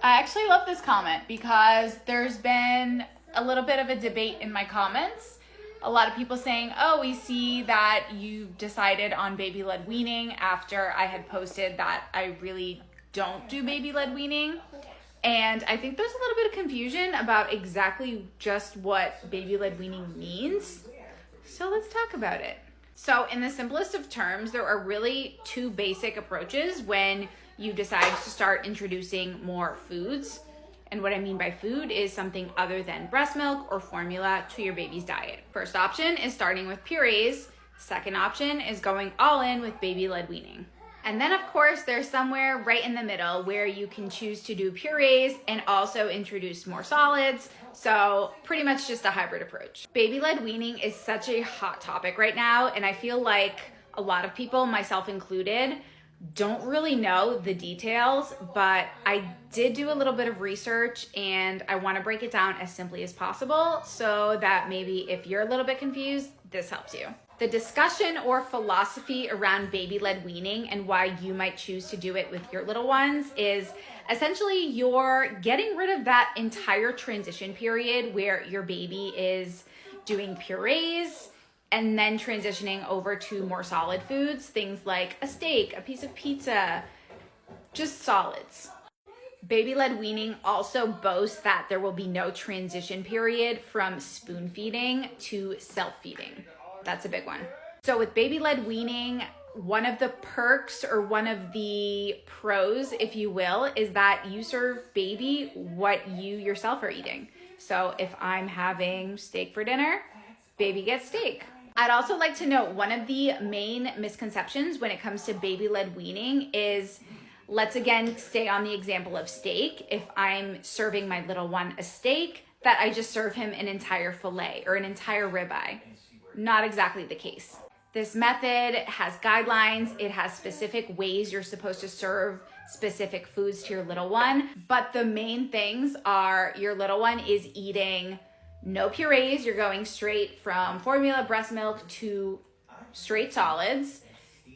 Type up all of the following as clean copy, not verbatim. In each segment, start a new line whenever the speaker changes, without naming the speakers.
I actually love this comment because there's been a little bit of a debate in my comments. A lot of people saying, oh, we see that you decided on baby-led weaning after I had posted that I really don't do baby-led weaning. And I think there's a little bit of confusion about exactly just what baby-led weaning means. So let's talk about it. So in the simplest of terms, there are really two basic approaches when you decide to start introducing more foods. And what I mean by food is something other than breast milk or formula to your baby's diet. First option is starting with purees. Second option is going all in with baby-led weaning. And then of course, there's somewhere right in the middle where you can choose to do purees and also introduce more solids. So pretty much just a hybrid approach. Baby-led weaning is such a hot topic right now. And I feel like a lot of people, myself included, don't really know the details, but I did do a little bit of research and I want to break it down as simply as possible so that maybe if you're a little bit confused, this helps you. The discussion or philosophy around baby-led weaning and why you might choose to do it with your little ones is essentially you're getting rid of that entire transition period where your baby is doing purees and then transitioning over to more solid foods, things like a steak, a piece of pizza, just solids. Baby-led weaning also boasts that there will be no transition period from spoon feeding to self-feeding. That's a big one. So with baby-led weaning, one of the perks or one of the pros, if you will, is that you serve baby what you yourself are eating. So if I'm having steak for dinner, baby gets steak. I'd also like to note one of the main misconceptions when it comes to baby-led weaning is, let's again stay on the example of steak. If I'm serving my little one a steak, that I just serve him an entire fillet or an entire ribeye. Not exactly the case. This method has guidelines. It has specific ways you're supposed to serve specific foods to your little one. But the main things are your little one is eating no purees. You're going straight from formula, breast milk to straight solids.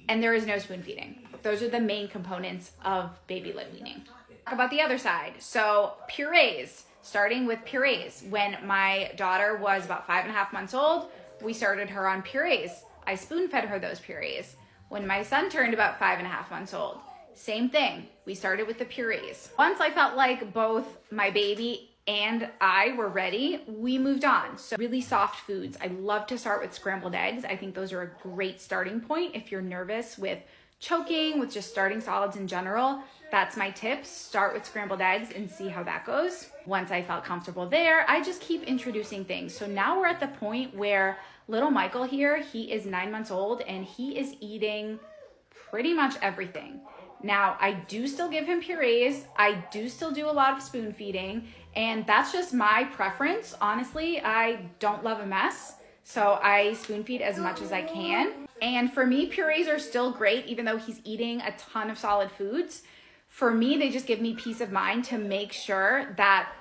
And there is no spoon feeding. Those are the main components of baby-led weaning. Talk about the other side. So purees, starting with purees. When my daughter was about 5.5 months old, we started her on purees. I spoon fed her those purees. When my son turned about 5.5 months old, same thing. We started with the purees. Once I felt like both my baby and I were ready, we moved on. So really soft foods. I love to start with scrambled eggs. I think those are a great starting point if you're nervous with choking, with just starting solids in general. That's my tip. Start with scrambled eggs and see how that goes. Once I felt comfortable there, I just keep introducing things. So now we're at the point where little Michael here, he is 9 months old and he is eating pretty much everything. Now, I do still give him purees. I do still do a lot of spoon feeding, and that's just my preference. Honestly, I don't love a mess, so I spoon feed as much as I can. And for me, purees are still great, even though he's eating a ton of solid foods. For me, they just give me peace of mind to make sure that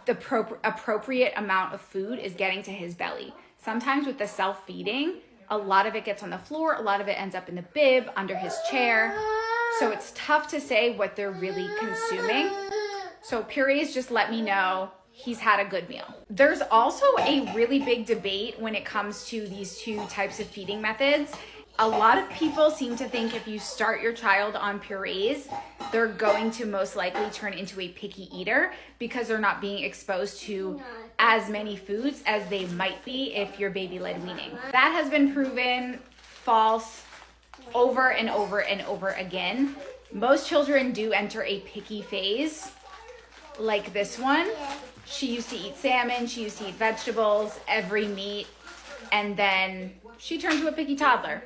the appropriate amount of food is getting to his belly. Sometimes with the self-feeding, a lot of it gets on the floor, a lot of it ends up in the bib, under his chair. So it's tough to say what they're really consuming. So purees just let me know he's had a good meal. There's also a really big debate when it comes to these two types of feeding methods. A lot of people seem to think if you start your child on purees, they're going to most likely turn into a picky eater because they're not being exposed to as many foods as they might be if you're baby-led weaning. That has been proven false over and over and over again. Most children do enter a picky phase, like this one. She used to eat salmon, she used to eat vegetables, every meat, and then she turned to a picky toddler.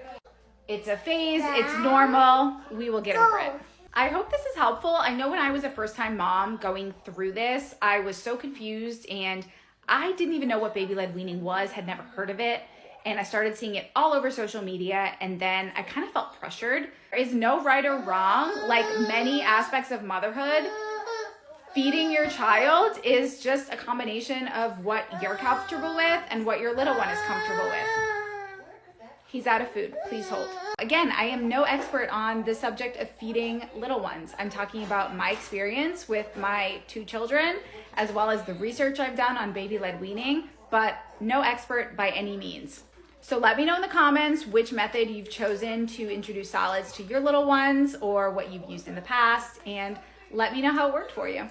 It's a phase, it's normal, we will get over it. I hope this is helpful. I know when I was a first-time mom going through this, I was so confused and I didn't even know what baby-led weaning was, had never heard of it. And I started seeing it all over social media, and then I kind of felt pressured. There is no right or wrong. Like many aspects of motherhood, feeding your child is just a combination of what you're comfortable with and what your little one is comfortable with. He's out of food. Please hold. Again, I am no expert on the subject of feeding little ones. I'm talking about my experience with my 2 children, as well as the research I've done on baby-led weaning, but no expert by any means. So let me know in the comments which method you've chosen to introduce solids to your little ones or what you've used in the past, and let me know how it worked for you.